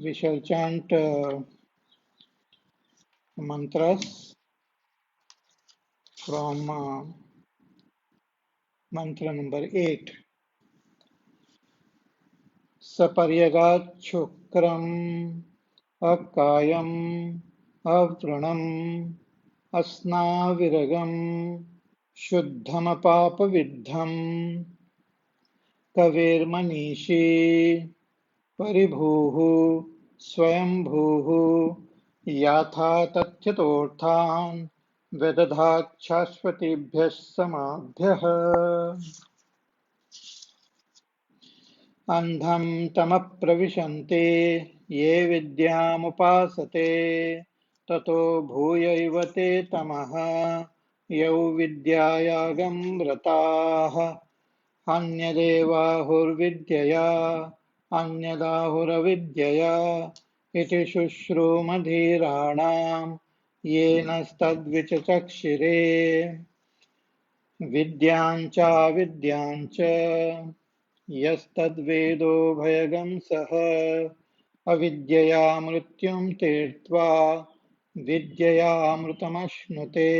We shall chant mantras from mantra number 8. Saparyagat Shukram Akayam Avtranam Asnaviragam Shuddhamapapaviddham Kavirmanishi परिभूः स्वयंभूः याथा तथ्यतोऽर्थान् व्यदधात् शाश्वतेभ्यः समाभ्यः अन्धं तमप्रविशन्ते ये विद्यामुपासते ततो भूयैव ते तमः यौ विद्यायागं रताः अन्यदेवाहुर्विद्यया अन्यदाहुरविद्यया इति शुश्रूमधीराणां येनस्तद्विचचक्षिरे विद्याञ्चाविद्याञ्च यस्तद्वेदोभयगं सः अविद्यया मृत्युं तीर्त्वा विद्ययामृतमश्नुते.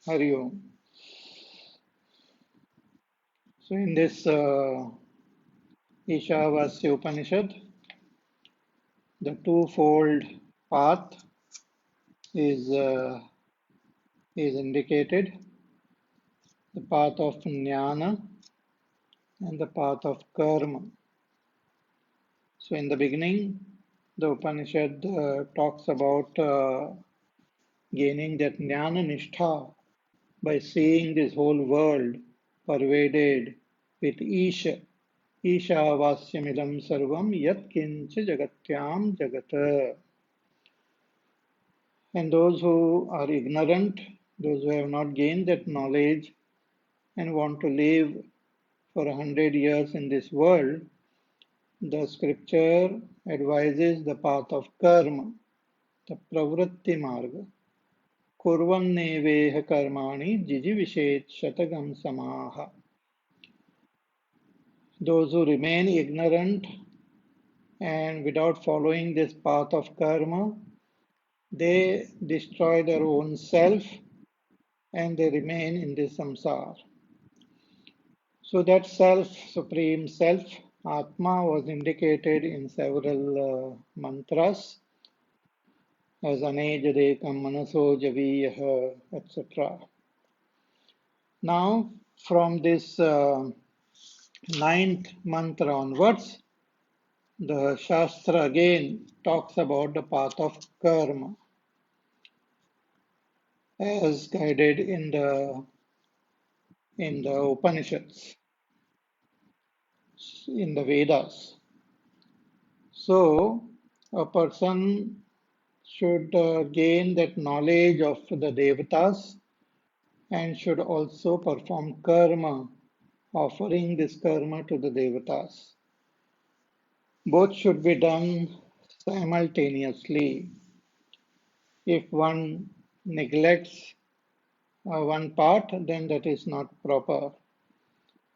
Hari Om. So in this Ishavasya Upanishad, the twofold path is indicated, the path of jnana and the path of karma. So in the beginning, the Upanishad talks about gaining that jnana nishtha by seeing this whole world pervaded with Isha. Ishavasyamidam sarvam yat kincha jagatyam jagata. And those who are ignorant, those who have not gained that knowledge and want to live for 100 years in this world, the scripture advises the path of karma, the pravritti marga. Kurvanneveha karmani jijivishet shatagam samaha. Those who remain ignorant and without following this path of karma, they destroy their own self and they remain in this samsara. So that self, supreme self, Atma, was indicated in several mantras as Anejadekam Manaso Javiyah, etc. Now, from this ninth mantra onwards, the Shastra again talks about the path of karma as guided in the Upanishads, in the Vedas. So, a person should gain that knowledge of the devatas and should also perform karma, offering this karma to the devatas. Both should be done simultaneously. If one neglects one part, then that is not proper.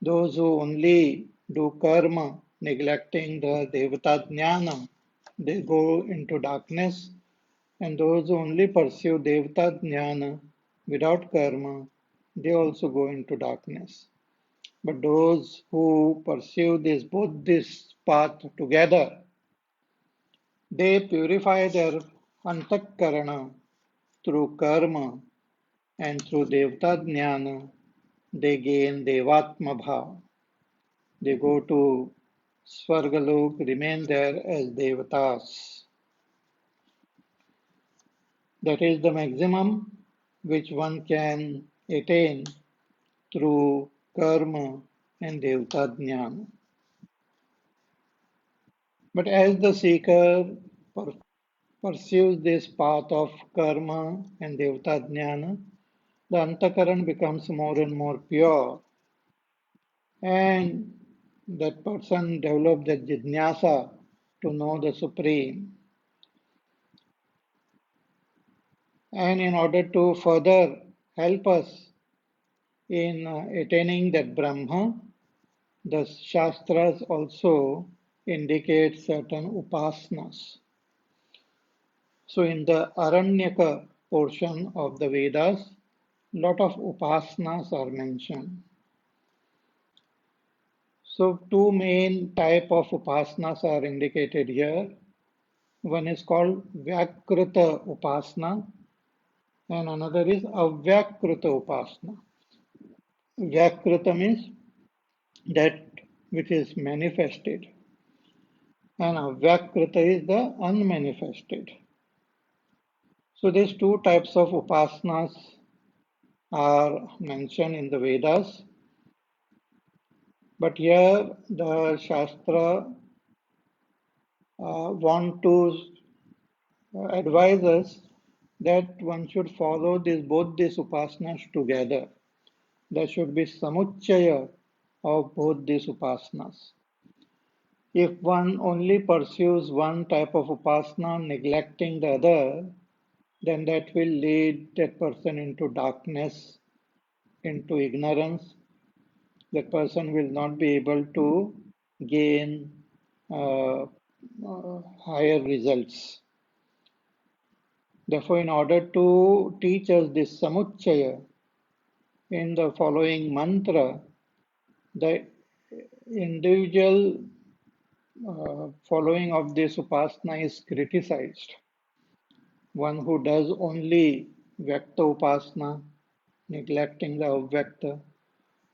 Those who only do karma, neglecting the devata jnana, they go into darkness, and those who only pursue devata jnana without karma, they also go into darkness. But those who pursue both this path together, they purify their antakarana through karma and through devata jnana, they gain devatma bhava. They go to Svargalok, remain there as devatas. That is the maximum which one can attain through karma and devata jnana. But as the seeker pursues this path of karma and devata jnana, the antakaran becomes more and more pure, and that person develops the jidnyasa to know the Supreme. And in order to further help us in attaining that Brahma, the Shastras also indicate certain upasanas. So in the Aranyaka portion of the Vedas, lot of upasanas are mentioned. So two main type of upasanas are indicated here. One is called Vyakrita Upasana and another is Avyakrita Upasana. Vyakrita means that which is manifested and Avyakrita is the unmanifested. So these two types of upasanas are mentioned in the Vedas, but here the Shastra want to advise us that one should follow both these upasanas together. There should be samuchaya of both these upasanas. If one only pursues one type of upasana, neglecting the other, then that will lead that person into darkness, into ignorance. That person will not be able to gain higher results. Therefore, in order to teach us this samuchaya, in the following mantra, the individual following of this upasana is criticized. One who does only Vyakta upasana, neglecting the Avyakta,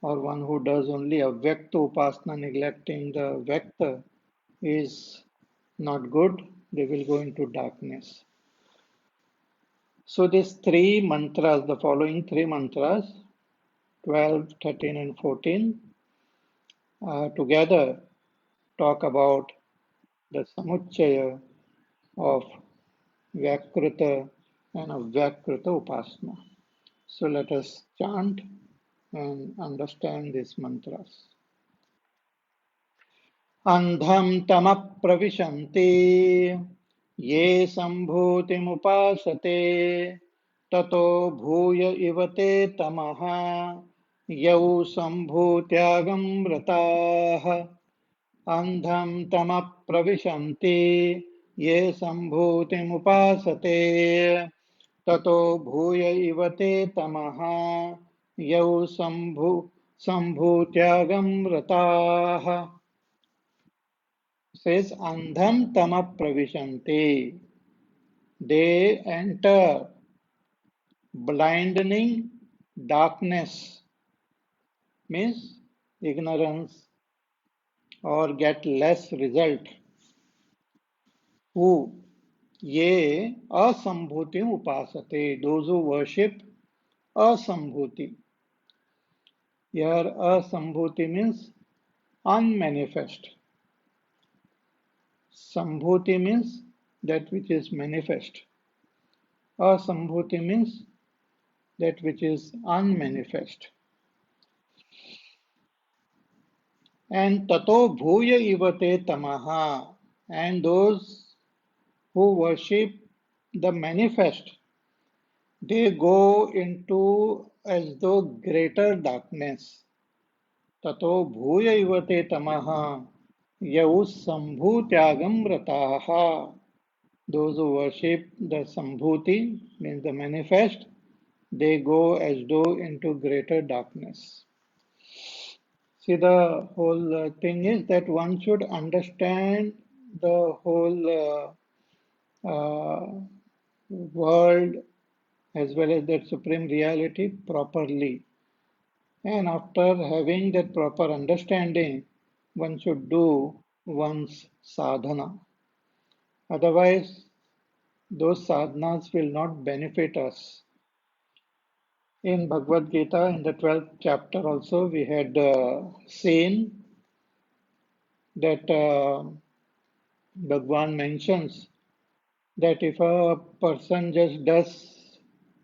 or one who does only Avyakta upasana, neglecting the Vyakta, is not good. They will go into darkness. So these three mantras, the following three mantras, 12, 13 and 14, together talk about the samuchaya of Vyakrita and Avyakrita Upasana. So let us chant and understand these mantras. Andham tama pravishanti ye sambhutimupasate tato bhuya ivate tamaha yau sambhutyagam vrataha. Andham tama pravishanti ye sambhutimupasate ततो भूय इव ते तमः यौ सम्भूत्यागं रताः. Says andham tama pravishanti. They enter blinding darkness, means ignorance, or get less result. Who? Ye asambhuti upasate. Those who worship asambhuti. Here asambhuti means unmanifest. Sambhuti means that which is manifest. Asambhuti means that which is unmanifest. And tato bhuya ivate tamaha. And those who worship the manifest, they go into as though greater darkness. Tato bhuya ivate tamaha yau sambhutyagam rataha. Those who worship the Sambhuti, means the manifest, they go as though into greater darkness. See, the whole thing is that one should understand the whole world as well as that supreme reality properly. And after having that proper understanding, one should do one's sadhana. Otherwise, those sadhanas will not benefit us. In Bhagavad Gita, in the 12th chapter also, we had seen that Bhagwan mentions that if a person just does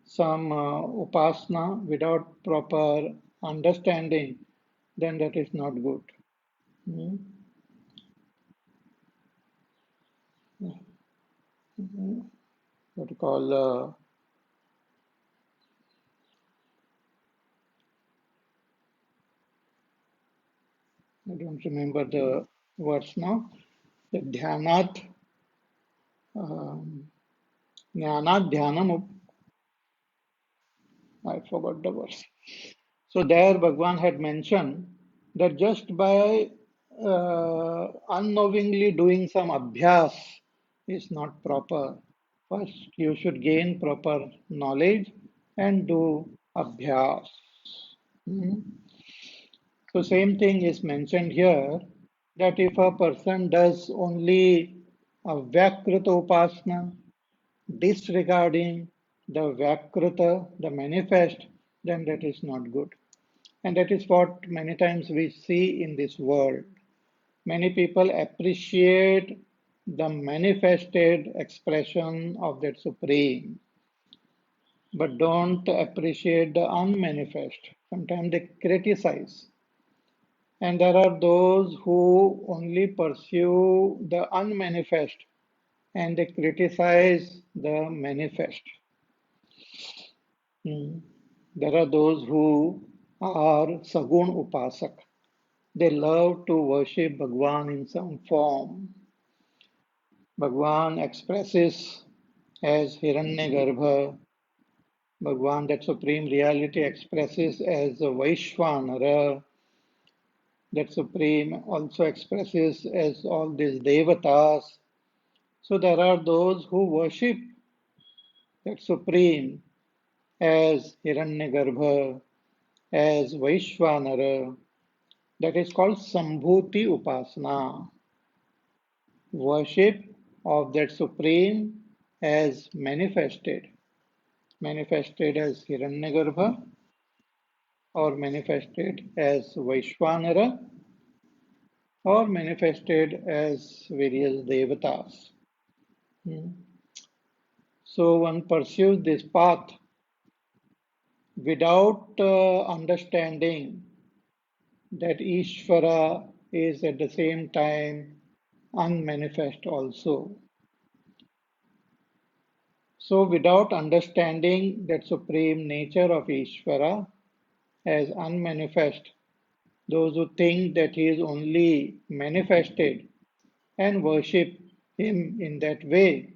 some upasana without proper understanding, then that is not good. Hmm? What you call, I don't remember the words now. The Dhyanat, Jnanat Dhyanam, I forgot the verse. So there Bhagwan had mentioned that just by unknowingly doing some abhyas is not proper. First, you should gain proper knowledge and do abhyas. Hmm. So same thing is mentioned here that if a person does only a Vyakrita Upasana, disregarding the Vyakrita, the manifest, then that is not good. And that is what many times we see in this world. Many people appreciate the manifested expression of that Supreme, but don't appreciate the unmanifest. Sometimes they criticize. And there are those who only pursue the unmanifest and they criticize the manifest. Hmm. There are those who are Sagun Upasak. They love to worship Bhagwan in some form. Bhagwan expresses as Hiranyagarbha. Bhagwan, that supreme reality, expresses as Vaishvanara. That supreme also expresses as all these devatas. So there are those who worship that supreme as Hiranyagarbha, as Vaishvanara. That is called Sambhuti Upasana. Worship of that Supreme as manifested as Hiranyagarbha or manifested as Vaishvanara or manifested as various devatas. Hmm. So one pursues this path without understanding that Ishvara is at the same time unmanifest also. So without understanding that supreme nature of Ishvara as unmanifest, those who think that he is only manifested and worship him in that way,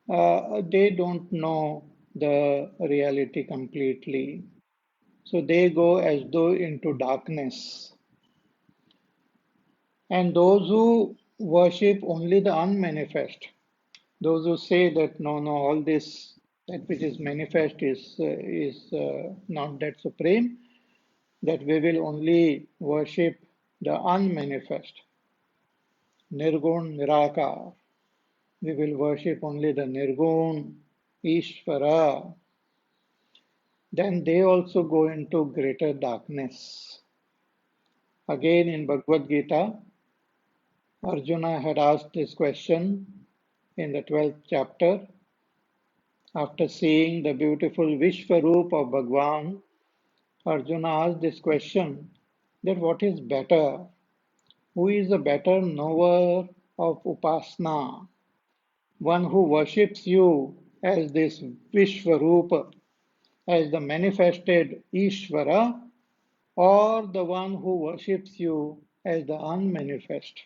they don't know the reality completely. So they go as though into darkness. And those who worship only the unmanifest, those who say that no, all this that which is manifest is not that supreme, that we will only worship the unmanifest, Nirgun Nirakar. We will worship only the Nirgun Ishvara. Then they also go into greater darkness. Again in Bhagavad Gita, Arjuna had asked this question in the 12th chapter. After seeing the beautiful Vishwaroop of Bhagwan, Arjuna asked this question that what is better? Who is a better knower of Upasana? One who worships you as this Vishwarupa, as the manifested Ishvara, or the one who worships you as the unmanifest?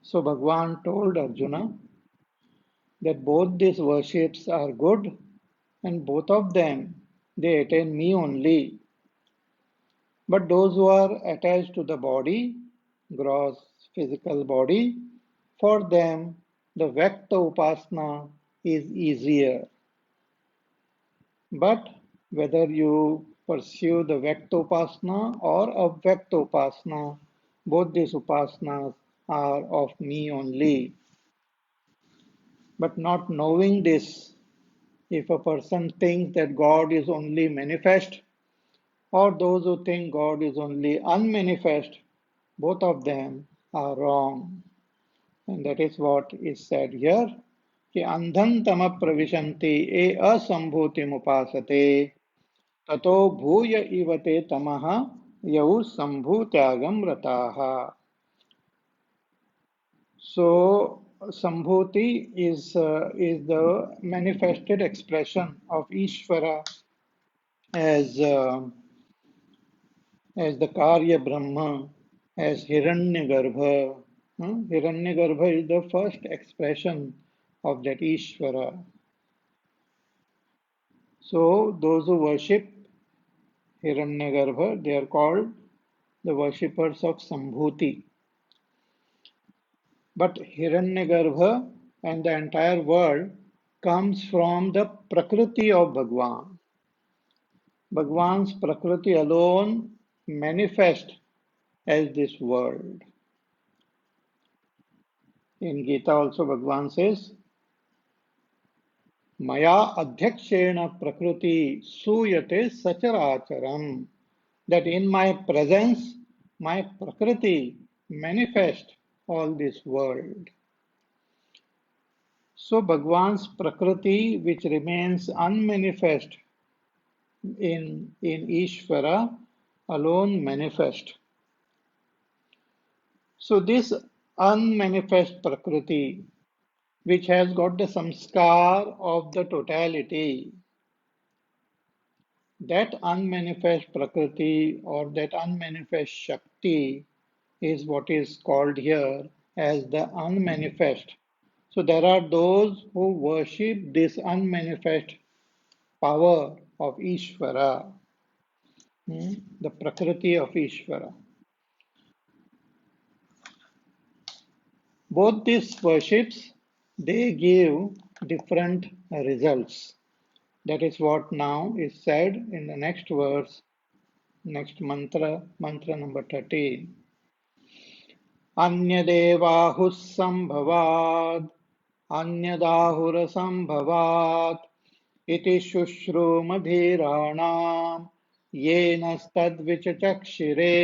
So Bhagwan told Arjuna that both these worships are good and both of them they attain me only. But those who are attached to the body, gross physical body, for them the Vyakta Upasana is easier. But whether you pursue the Vyakta Upasana or Avyakta Upasana, both these upasanas are of me only. But not knowing this, if a person thinks that God is only manifest, or those who think God is only unmanifest, both of them are wrong. And that is what is said here. कि अंधं तम प्रविशन्ति ए असंभूतिमुपासते ततो भूय इवते तमः यौ संभूत्यागम रताः. So Sambhuti is the manifested expression of Ishvara as as the Karya Brahma, as Hiranyagarbha. Hiranyagarbha is the first expression of that Ishvara. So those who worship Hiranyagarbha, they are called the worshippers of Sambhuti. But Hiranyagarbha and the entire world comes from the Prakriti of Bhagwan. Bhagwan's Prakriti alone manifest as this world. In Gita also Bhagwan says, Maya adhyakshena prakriti suyate sacharacharam. That in my presence, my prakriti manifest all this world. So Bhagwan's prakriti, which remains unmanifest in Ishvara, alone manifest. So this unmanifest prakriti, which has got the samskar of the totality, that unmanifest prakriti or that unmanifest shakti is what is called here as the unmanifest. So there are those who worship this unmanifest power of Ishvara, the prakriti of Ishvara. Both these worships, they give different results. That is what now is said in the next verse, next mantra number 13. अन्यदेवाहुः सम्भवात् अन्यदाहुरसम्भवात् इति शुश्रूमधीराणाम् येनस्तद्विचचक्षिरे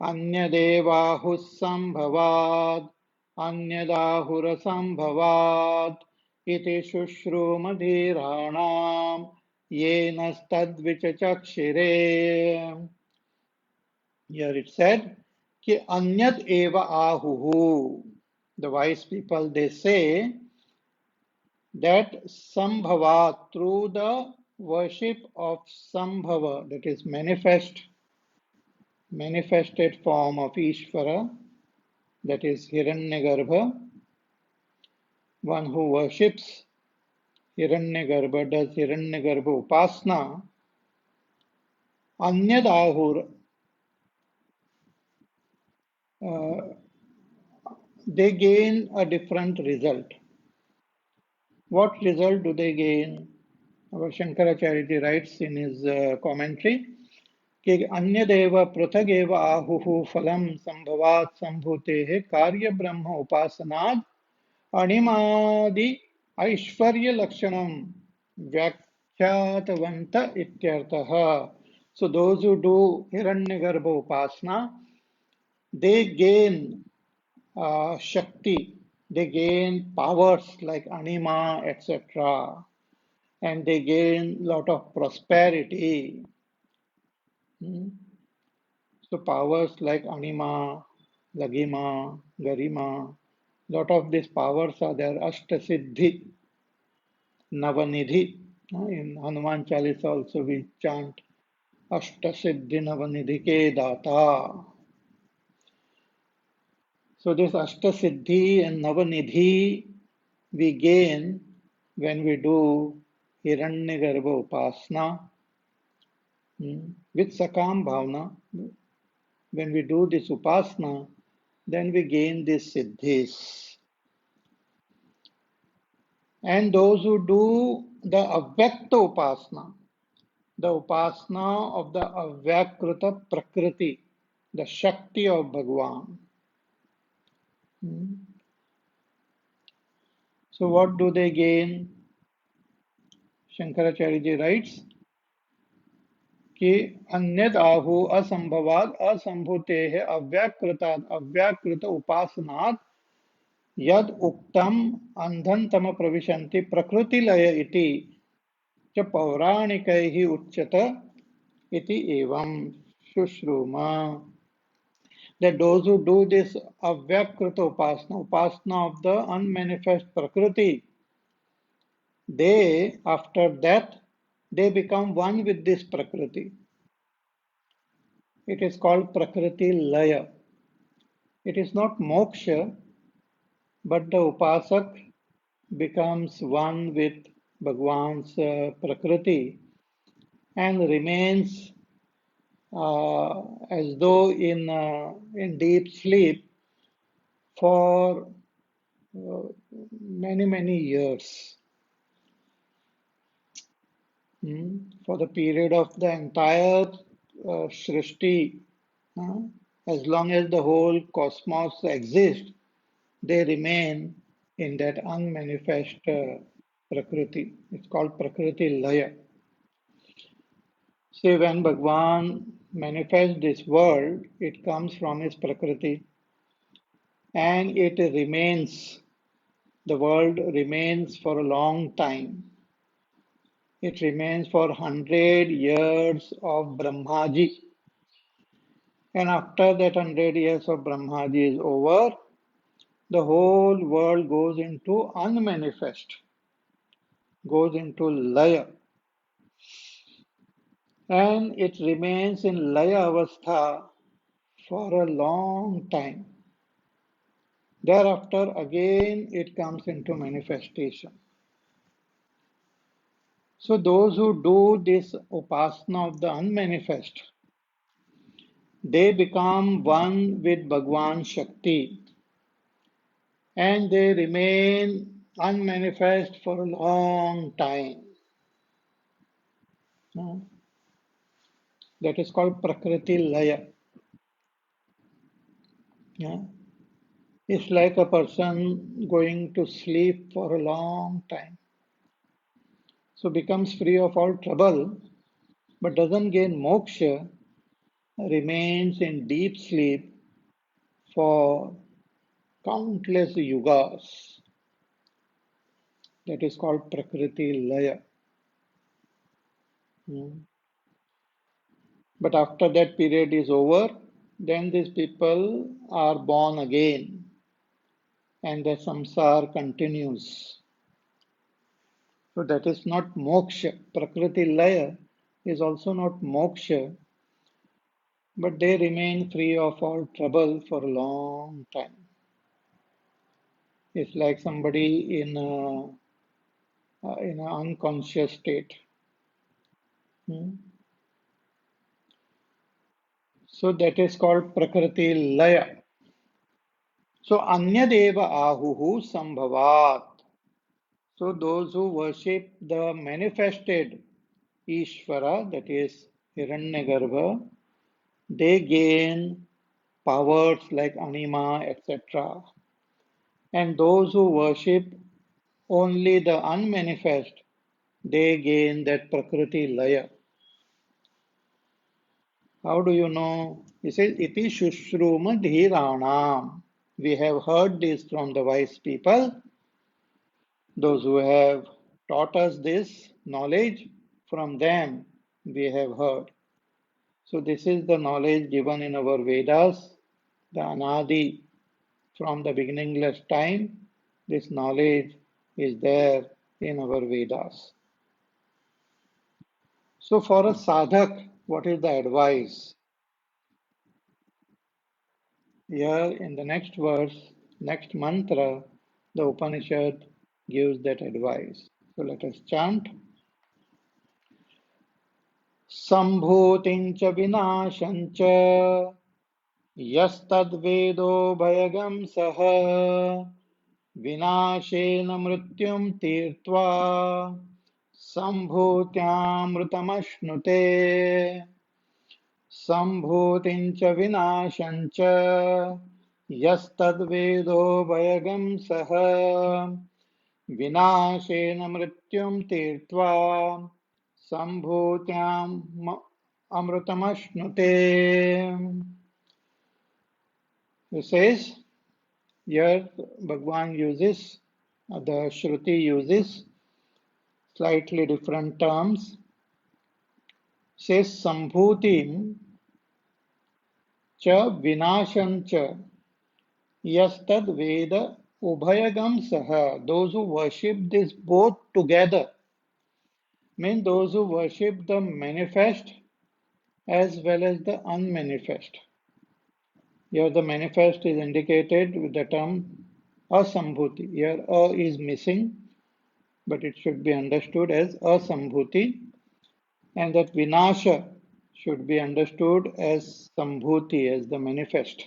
अन्यदेवाहुः सम्भवात् अन्यदाहुरसम्भवात् इति शुश्रूमधीराणाम् येनस्तद्विचचक्षिरे. Here it said, कि अन्यद एव आहुः. The wise people, they say that Sambhava, through the worship of Sambhava, that is manifested form of Ishvara, that is Hiranyagarbha, one who worships Hiranyagarbha, does Hiranyagarbha Upasana, Anyad Ahur, they gain a different result. What result do they gain? Our Shankaracharya writes in his commentary कि अन्यदेव पृथगेव आहुः फलं संभवात् संभूतेः कार्य ब्रह्म उपासनात् अणिमादि ऐश्वर्य लक्षणम व्याख्यातवन्त इत्यर्थः. So those who do Hiranyagarbha Upasana, they gain Shakti, they gain powers like Anima, etc. And they gain lot of prosperity. So powers like Anima, Lagima, Garima, lot of these powers are there. Ashtasiddhi, Navanidhi. In Hanuman Chalisa also we chant Ashtasiddhi Navanidhi ke data. So this Ashtasiddhi and Navanidhi we gain when we do Hiranyagarbha Upasana with Sakam Bhavana. When we do this Upasana, then we gain these Siddhis. And those who do the Avyakta Upasana, the Upasana of the Avyakrita Prakriti, the Shakti of Bhagwan. So what do they gain? Shankaracharya ji writes कि अन्यद आहु असंभवाद असंभूतेः अव्याकृताद अव्याकृत उपासनात् यद उक्तम अंधनतम प्रविशन्ति प्रकृतिलय इति च पौराणिकैः उच्यत इति एवं शुश्रूमा. That those who do this avyakrita upasana of the unmanifest prakriti, they, after that, they become one with this prakriti. It is called prakriti laya. It is not moksha, but the upasak becomes one with Bhagwan's Prakriti and remains as though in deep sleep for many years, for the period of the entire Srishti. uh, as long as the whole cosmos exists, they remain in that unmanifest Prakriti. It's called Prakriti Laya. See, when Bhagwan manifests this world, it comes from his Prakriti and it remains, the world remains for a long time. It remains for 100 years of Brahmaji. And after that 100 years of Brahmaji is over, the whole world goes into unmanifest, goes into Laya. And it remains in Laya Avastha for a long time. Thereafter, again, it comes into manifestation. So, those who do this upasana of the unmanifest, they become one with Bhagwan Shakti and they remain unmanifest for a long time. No? That is called Prakriti Laya. Yeah? It's like a person going to sleep for a long time. So becomes free of all trouble, but doesn't gain moksha, remains in deep sleep for countless yugas. That is called Prakriti Laya. Hmm. But after that period is over, then these people are born again and the samsara continues. So that is not moksha. Prakriti Laya is also not moksha, but they remain free of all trouble for a long time. It's like somebody in an unconscious state. Hmm. So that is called Prakriti Laya. So Anyadeva Ahuhu Sambhavat. So those who worship the manifested Ishvara, that is Hiranyagarbha, they gain powers like anima, etc. And those who worship only the unmanifest, they gain that Prakriti Laya. How do you know? He says, Iti Shushruma Dhiranam. We have heard this from the wise people, those who have taught us this knowledge, from them we have heard. So, this is the knowledge given in our Vedas, the Anadi, from the beginningless time. This knowledge is there in our Vedas. So, for a sadhak, what is the advice? Here in the next verse, next mantra, the Upanishad gives that advice. So let us chant. Sambhutin cha vinasham cha yastadvedo bhayagam saha vinashena mrityum tirtva sambhutyamrutamashnute. Sambhutin cha vinasham cha yastadvedo bhayagam saha विनाशेन मृत्युम तीर्त्वा संभूत्याम अमृतमश्नुते. It says here Bhagwan uses, the Shruti uses slightly different terms. Says Sambhutim cha vinasham cha yastad veda ubhayagam saha. Those who worship this both together mean those who worship the manifest as well as the unmanifest. Here the manifest is indicated with the term asambhuti. Here a is missing, but it should be understood as asambhuti, and that vinasha should be understood as sambhuti, as the manifest.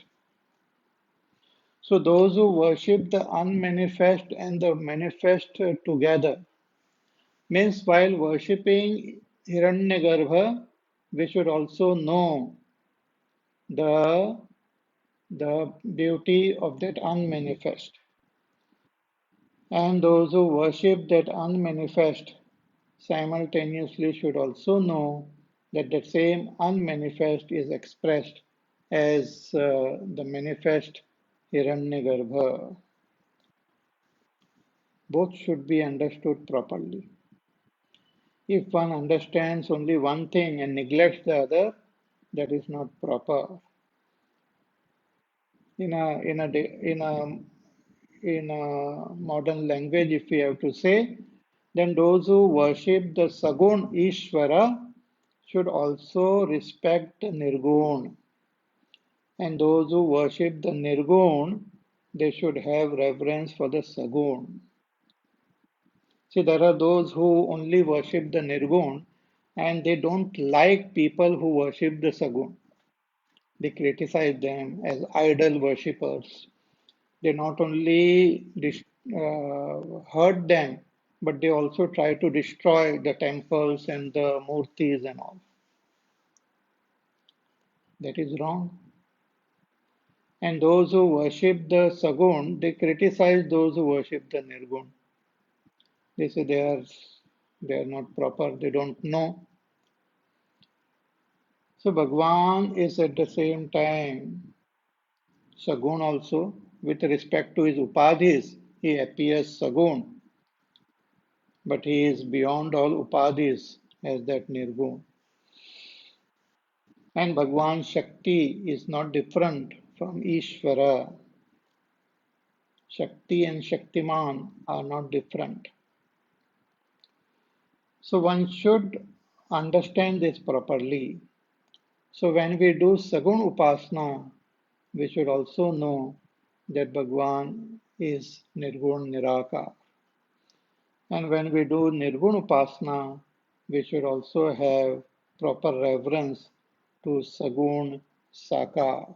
So those who worship the unmanifest and the manifest together, means while worshipping Hiranyagarbha, we should also know the the beauty of that unmanifest. And those who worship that unmanifest simultaneously should also know that the same unmanifest is expressed as the manifest Hiranyagarbha. Both should be understood properly. If one understands only one thing and neglects the other, that is not proper. In a in a in a in a modern language, if we have to say, then those who worship the Sagun Ishvara should also respect the Nirgun. And those who worship the Nirgun, they should have reverence for the Sagun. See, there are those who only worship the Nirgun and they don't like people who worship the Sagun. They criticize them as idol worshippers. They not only hurt them, but they also try to destroy the temples and the murtis and all. That is wrong. And those who worship the Sagun, they criticize those who worship the Nirgun. They say they are not proper, they don't know. So Bhagwan is at the same time Sagun also. With respect to his upadhis, he appears Sagun, but he is beyond all upadhis as that Nirgun. And Bhagwan's Shakti is not different from Ishvara. Shakti and Shaktiman are not different. So one should understand this properly. So when we do Sagun Upasana, we should also know that Bhagwan is Nirgun Nirakar. And when we do Nirgun Upasana, we should also have proper reverence to Sagun Sakar.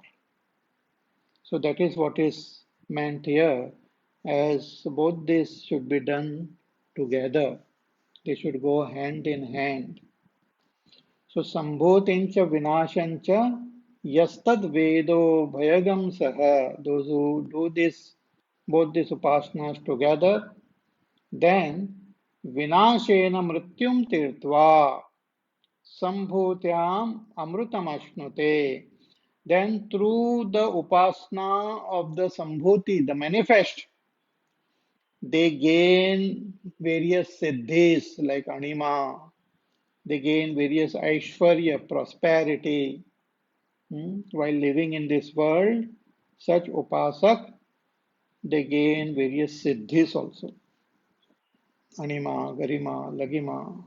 So that is what is meant here, as both these should be done together. They should go hand in hand. So sambhutincha vinashancha yastad vedo bhayagam saha. Those who do this, both these upasanas together, then vinashena mrityum tirtva sambhutyam amrutam ashnute. Then through the upasana of the sambhuti, the manifest, they gain various siddhis like anima, they gain various aishwarya, prosperity. While living in this world, such upasak, they gain various siddhis also. Anima, garima, lagima,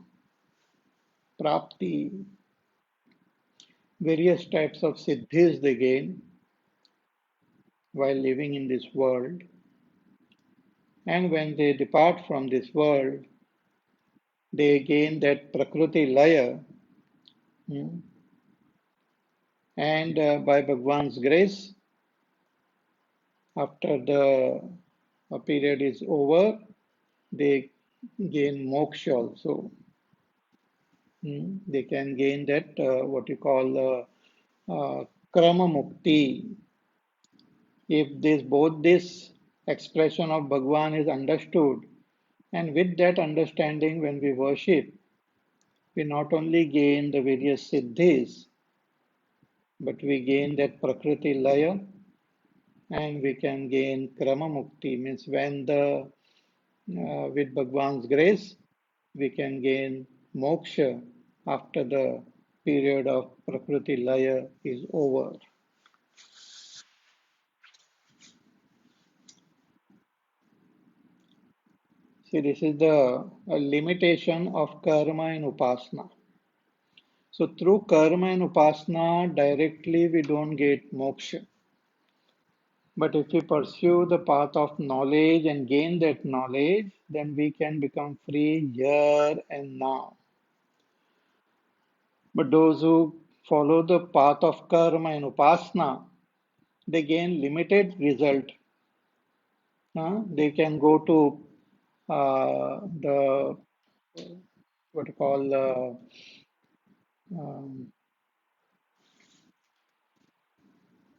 prapti, various types of siddhis they gain while living in this world. And when they depart from this world, they gain that prakriti laya. And by Bhagwan's grace, after the period is over, they gain moksha also. They can gain that what you call krama mukti. If both this expression of Bhagwan is understood, and with that understanding, when we worship, we not only gain the various siddhis, but we gain that prakriti laya, and we can gain krama mukti. Means when the with Bhagwan's grace, we can gain moksha after the period of prakriti laya is over. See, this is the limitation of karma and upasana. So through karma and upasana, directly we don't get moksha. But if we pursue the path of knowledge and gain that knowledge, then we can become free here and now. But those who follow the path of karma and upasana, they gain limited result. They can go to the what you call um,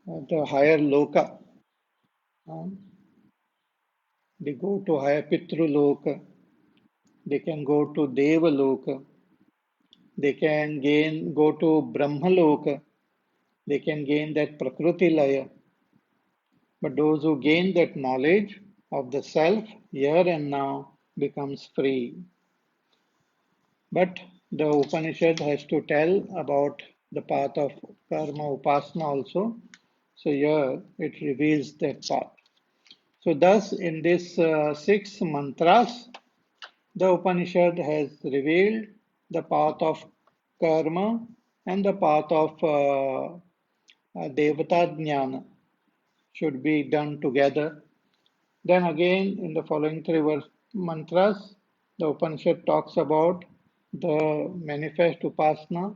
the higher loka. Uh, they go to higher pitru loka. They can go to deva loka. They can go to brahma loka. They can gain that prakriti laya. But those who gain that knowledge of the self here and now becomes free. But the Upanishad has to tell about the path of karma upasana also. So here it reveals that path. So thus in this six mantras, the Upanishad has revealed the path of karma and the path of devata jnana should be done together. Then again, in the following three mantras, the Upanishad talks about the manifest upasana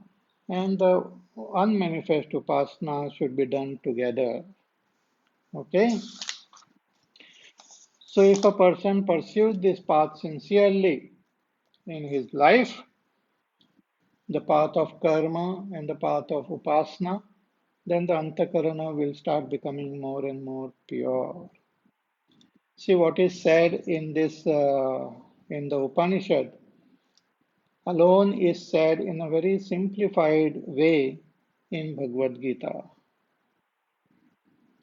and the unmanifest upasana should be done together. Okay? So if a person pursues this path sincerely in his life, the path of karma and the path of upasana, then the antakarana will start becoming more and more pure. See what is said in this in the Upanishad alone is said in a very simplified way in Bhagavad Gita.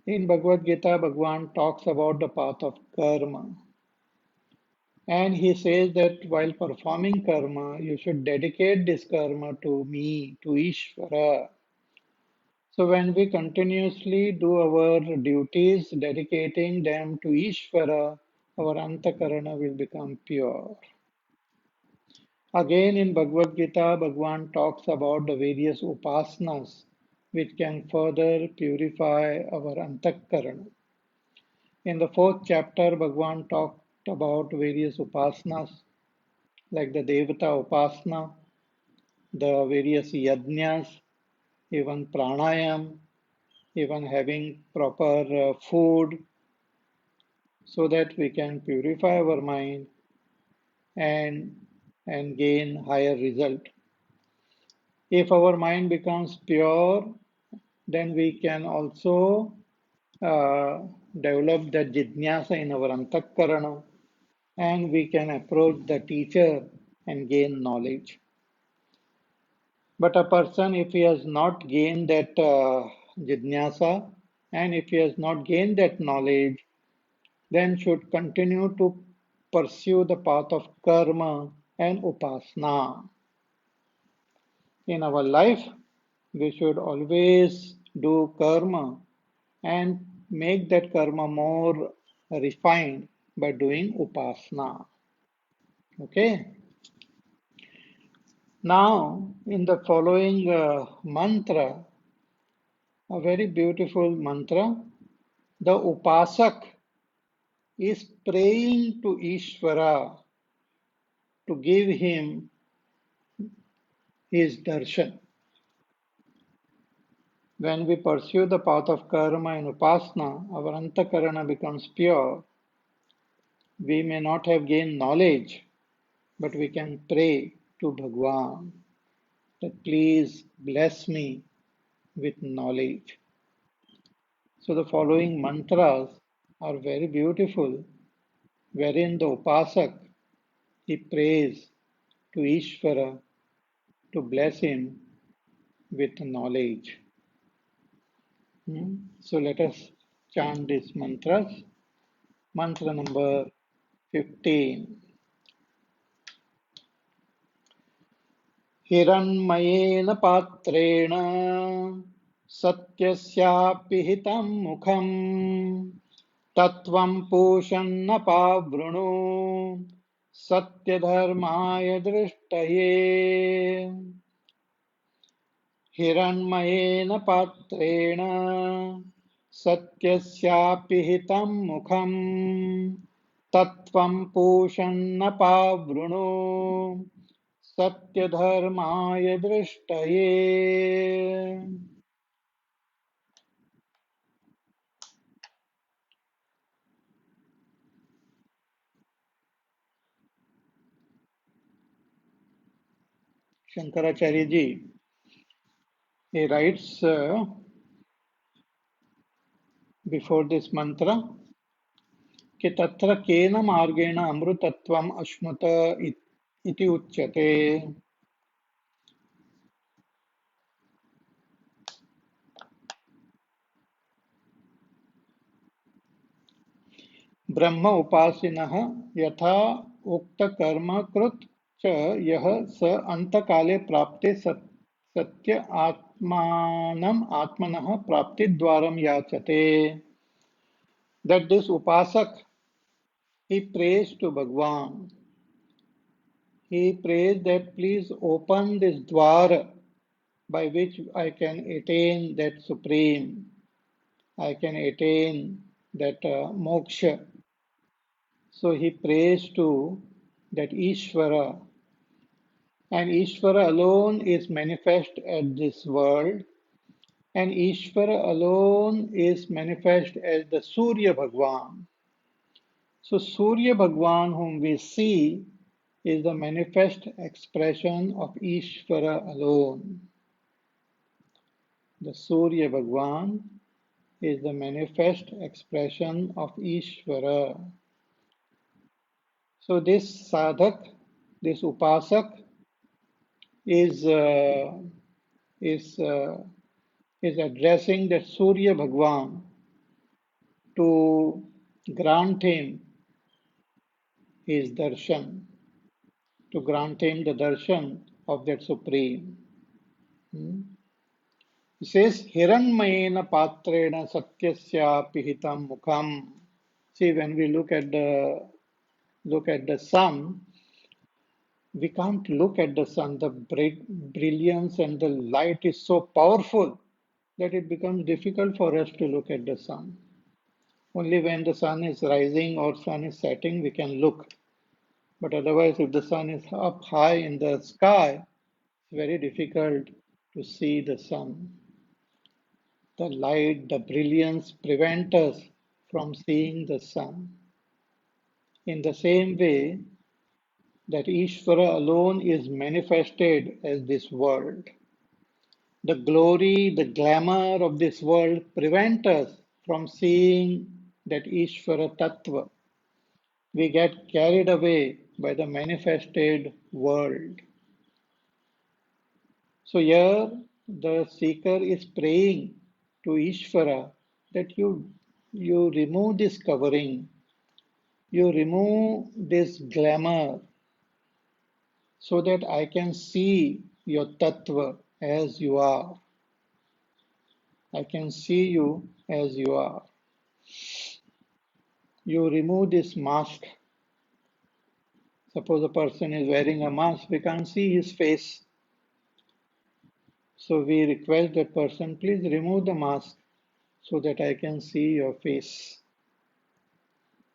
In Bhagavad Gita, Bhagwan talks about the path of karma. And he says that while performing karma, you should dedicate this karma to me, to Ishvara. So when we continuously do our duties, dedicating them to Ishvara, our antakarana will become pure. Again in Bhagavad Gita, Bhagwan talks about the various upasanas which can further purify our antakarana. In the fourth chapter, Bhagwan talked about various upasanas like the Devata upasana, the various yajnas, even pranayam, even having proper food so that we can purify our mind and gain higher result. If our mind becomes pure, then we can also develop the jidnyasa in our antakarana and we can approach the teacher and gain knowledge. But a person, if he has not gained that jidnyasa and if he has not gained that knowledge, then should continue to pursue the path of karma and upasana. In our life, we should always do karma and make that karma more refined by doing upasana. Okay. Now, in the following mantra, a very beautiful mantra, the upasak is praying to Ishvara to give him his darshan. When we pursue the path of karma and upasana, our antakarana becomes pure. We may not have gained knowledge, but we can pray to Bhagwan that please bless me with knowledge. So the following mantras are very beautiful, wherein the upasak he prays to Ishvara to bless him with knowledge. So let us chant these mantras. Mantra number 15. हिरण्मयेन पात्रेण सत्यस्यापिहितं मुखं तत्त्वं पूषन्नपावृणु सत्यधर्माय दृष्टये हिरण्मयेन पात्रेण सत्यस्यापि हितं मुखम् तत्त्वं पूषन्न पावृणु सत्यधर्माय दृष्टये. Shankaracharya ji, he writes before this mantra कि तत्र केन मार्गेण अमृतत्वम् अश्नुत इति उच्यते. ब्रह्म उपासिनः यथा उक्तकर्म कृत् च यः स अन्तकाले प्राप्ते सत्य आत्मनः प्राप्तिद्वारं याचते. That this upasak, he prays to Bhagwan. He prays that please open this dwar by which I can attain that supreme, I can attain that moksha. So he prays to that Ishvara, and Ishvara alone is manifest at this world, and Ishvara alone is manifest as the Surya Bhagwan. So Surya Bhagwan, whom we see, is the manifest expression of Ishvara alone. The Surya Bhagwan is the manifest expression of Ishvara. So this sadhak, this upasak is uh, is uh, is addressing that Surya Bhagwan to grant him his darshan, to grant him the darshan of that supreme. Hmm? He says, Hiranmayena patrena satyasya pihitam mukham. See, when we look at the sun, we can't look at the sun. The brilliance and the light is so powerful that it becomes difficult for us to look at the sun. Only when the sun is rising or sun is setting, we can look. But otherwise, if the sun is up high in the sky, it's very difficult to see the sun. The light, the brilliance prevent us from seeing the sun. In the same way that Ishvara alone is manifested as this world. The glory, the glamour of this world prevent us from seeing that Ishvara Tattva. We get carried away by the manifested world. So here the seeker is praying to Ishvara that you remove this covering, you remove this glamour so that I can see your tattva as you are. I can see you as you are. You remove this mask. Suppose a person is wearing a mask, we can't see his face. So we request that person, please remove the mask so that I can see your face.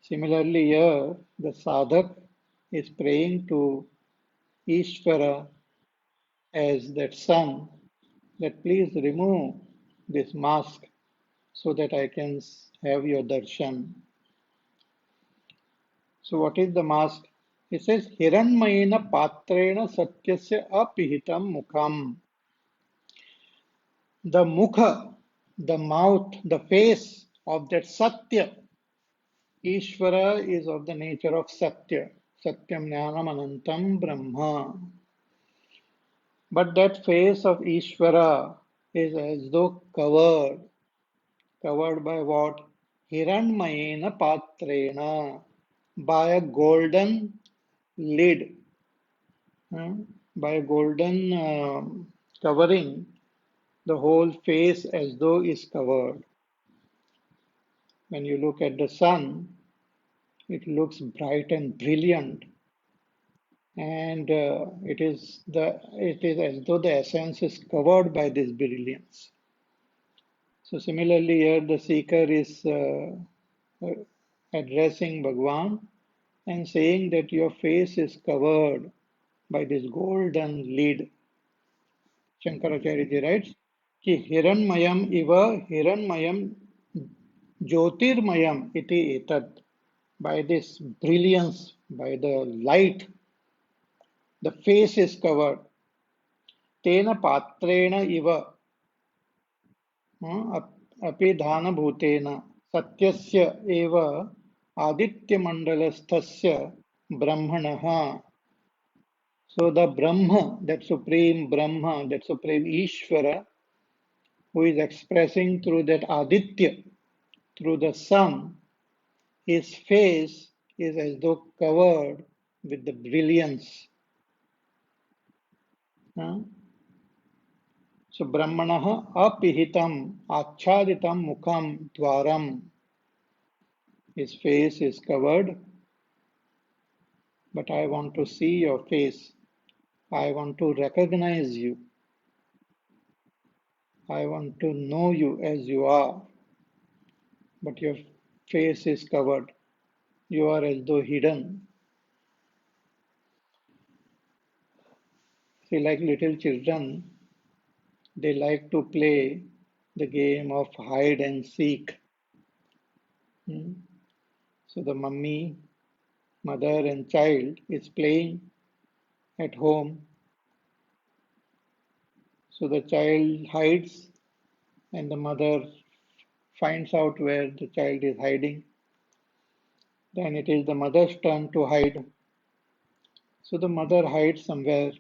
Similarly, here the sadhak is praying to Ishvara as that sun, that please remove this mask so that I can have your darshan. So what is the mask? He says, Hiranmayena patrena satyasya apihitam mukham. The mukha, the mouth, the face of that satya, Ishvara is of the nature of satya. Satyam jnanam anantam brahma. But that face of Ishvara is as though covered. Covered by what? Hiranmayena patrena. By a golden lid. By a golden covering. The whole face as though is covered. When you look at the sun, it looks bright and brilliant, and it is as though the essence is covered by this brilliance. So similarly here the seeker is addressing Bhagwan and saying that your face is covered by this golden lid. Shankaracharya writes, कि हिरण्मयम इव हिरण्मयम ज्योतिर्मयम iti etat. By this brilliance, by the light, the face is covered. Tena patrena iva अपिधानभूतेन सत्यस्य एव आदित्यमण्डलस्थस्य ब्रह्मणः. So the Brahma, that supreme Ishvara, who is expressing through that Aditya, through the sun, his face is as though covered with the brilliance. So Brahmanah apihitam achaditam mukham dwaram. His face is covered, but I want to see your face. I want to recognize you. I want to know you as you are. But your face is covered. You are as though hidden. See, like little children, they like to play the game of hide and seek. So the mother and child is playing at home. So the child hides and the mother finds out where the child is hiding. Then it is the mother's turn to hide. So the mother hides somewhere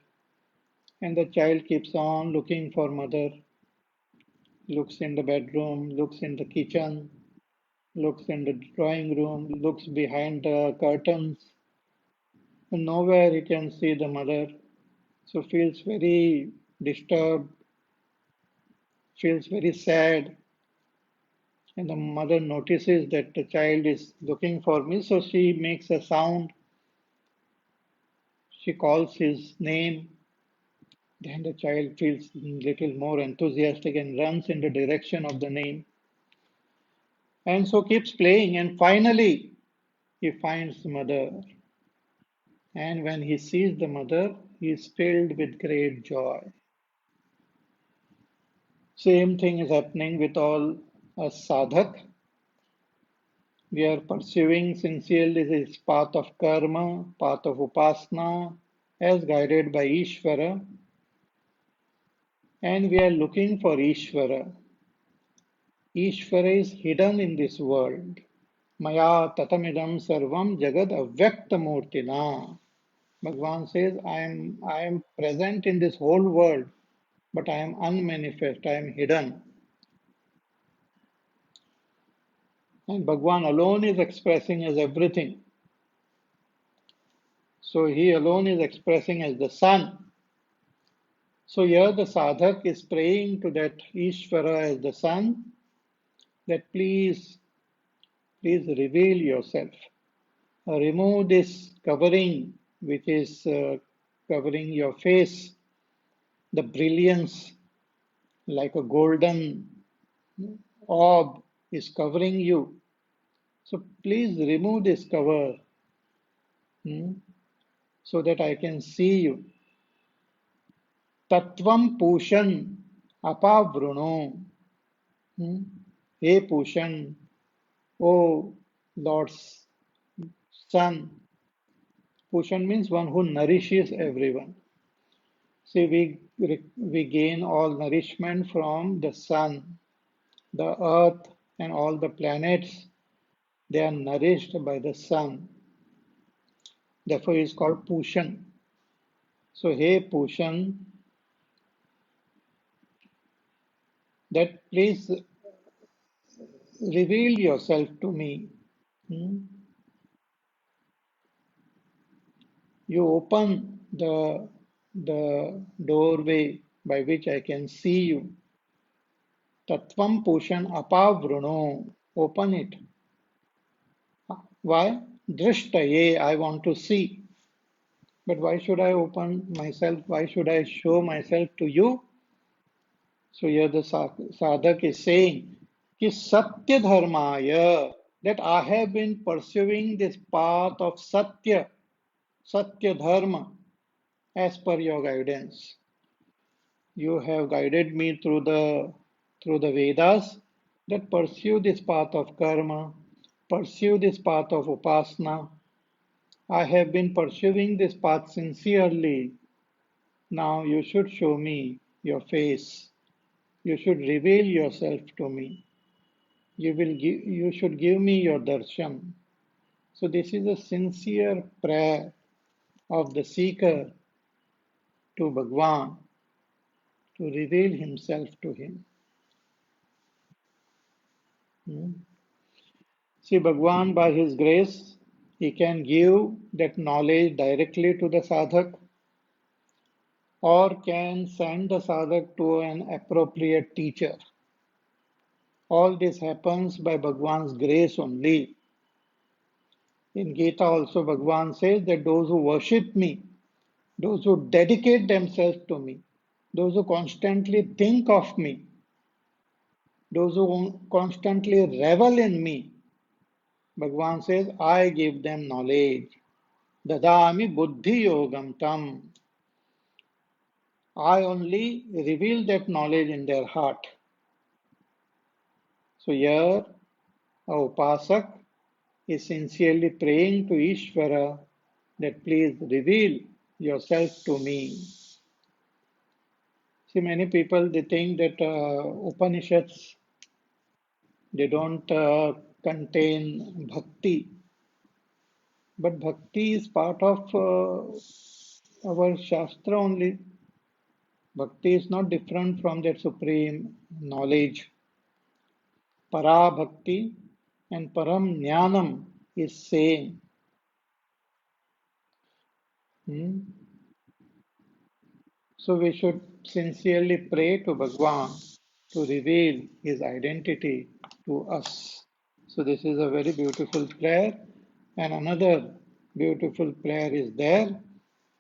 and the child keeps on looking for mother, looks in the bedroom, looks in the kitchen, looks in the drawing room, looks behind the curtains, and nowhere he can see the mother. So feels very disturbed, feels very sad. And the mother notices that the child is looking for me, so she makes a sound. She calls his name. Then the child feels a little more enthusiastic and runs in the direction of the name. And so keeps playing, and finally he finds the mother. And when he sees the mother, he is filled with great joy. Same thing is happening with all us sadhak. We are pursuing sincerely this path of karma, path of upasana, as guided by Ishvara, and we are looking for Ishvara. Ishvara is hidden in this world. Maya tatamidam sarvam jagad avyaktamurtina. Bhagavan says, I am present in this whole world, but I am unmanifest, I am hidden. And Bhagavan alone is expressing as everything. So he alone is expressing as the sun. So here the sadhak is praying to that Ishvara as the sun, that please reveal yourself. Remove this covering which is covering your face, the brilliance like a golden orb is covering you. So please remove this cover so that I can see you. Tatvam Pushan Apavruno. Hey Pushan, O Lord's Son. Pushan means one who nourishes everyone. See, we gain all nourishment from the sun, the earth, and all the planets. They are nourished by the sun. Therefore, he is called Pushan. So, hey Pushan, that please reveal yourself to me. You open the doorway by which I can see you. Tatvam Pushan Apavruno. Open it. Why? Drishtaye, I want to see. But why should I open myself? Why should I show myself to you? So here the sadhak is saying कि सत्य धर्माय, that I have been pursuing this path of Satya Dharma, as per your guidance. You have guided me through the Vedas, that pursue this path of karma, pursue this path of upasana. I have been pursuing this path sincerely. Now you should show me your face. You should reveal yourself to me. You should give me your darshan. So this is a sincere prayer of the seeker to Bhagwan to reveal himself to him. Hmm. See, Bhagwan, by his grace, he can give that knowledge directly to the sadhak or can send the sadhak to an appropriate teacher. All this happens by Bhagwan's grace only. In Gita also Bhagwan says that those who worship me, those who dedicate themselves to me, those who constantly think of me, those who constantly revel in me, Bhagwan says, I give them knowledge. Dadami buddhi yogam tam. I only reveal that knowledge in their heart. So here, a upasak is sincerely praying to Ishvara that please reveal yourself to me. See, many people they think that Upanishads they don't contain bhakti, but bhakti is part of our shastra only. Bhakti is not different from that supreme knowledge. Para bhakti and param jnanam is same. Hmm? So we should sincerely pray to Bhagwan to reveal his identity to us. So this is a very beautiful prayer. And another beautiful prayer is there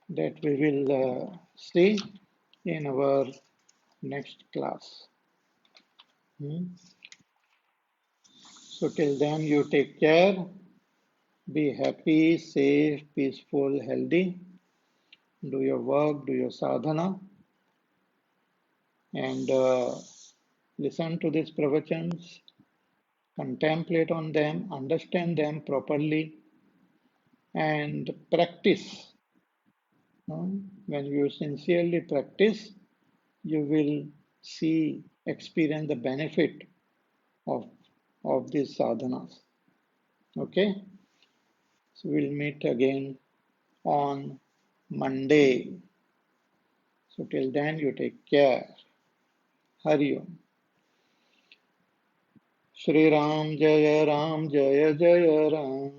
that we will see in our next class. Hmm? So till then, you take care, be happy, safe, peaceful, healthy, do your work, do your sadhana, and listen to these pravachans, contemplate on them, understand them properly, and practice. When you sincerely practice, you will see, experience the benefit of, of these sadhanas. Okay? So we'll meet again on Monday. So till then, you take care. Hari Om. Shri Ram Jaya Ram Jaya Jaya Ram.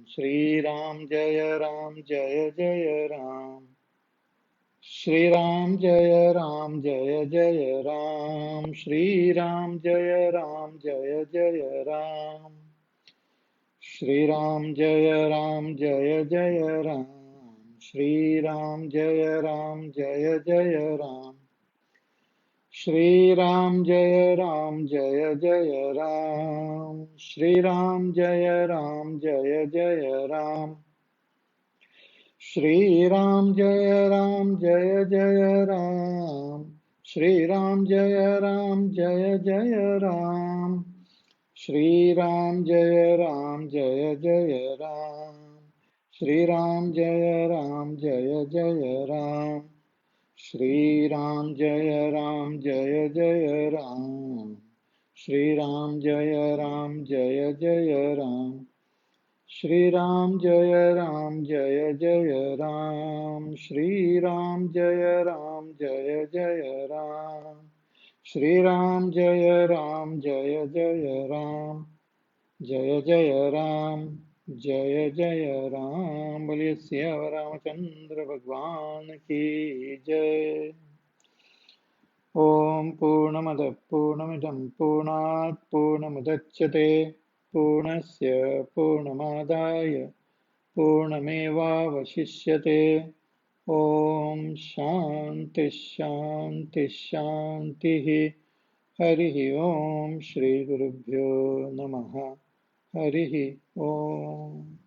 Shri Ram Jaya Ram Jaya Jaya Ram. Shri Ram Jaya Ram Jaya Jaya Ram. Shri Ram Jaya Ram Jaya Jaya Ram. Shri Ram Jaya Ram Jaya Jaya Ram. Shri Ram Jaya Ram Jaya Jaya Ram. Shri Ram Jaya Ram Jaya Jaya Ram. Shri Ram Jaya Ram Jaya Jaya Ram. Shri Ram Jaya Ram Jaya Jaya Ram. Shri Ram Jaya Ram Jaya Jaya Ram. Shri Ram Jaya Ram Jaya Jaya Ram. Shri Ram Jaya Ram Jaya Jaya Ram. Shri Ram Jaya Ram Jaya Jaya Ram. Shri Ram Jaya Ram Jaya Jaya Ram. Shri Ram Jaya Ram Jaya Jaya Ram. Shri Ram Jaya Ram Jaya Jaya Ram. Shri Ram Jaya Ram Jaya Jaya Ram. Jaya Jaya Ram. Jaya Jaya Ram. बोलिए सियावर रामचंद्र भगवान की जय. ॐ पूर्णमदः पूर्णमिदं पूर्णात् पूर्णमुदच्यते पूर्णस्य पूर्णमादाय पूर्णमेवावशिष्यते. ॐ शान्ति शान्ति शान्तिः. हरिः ओम् श्रीगुरुभ्यो नमः हरिः ओम्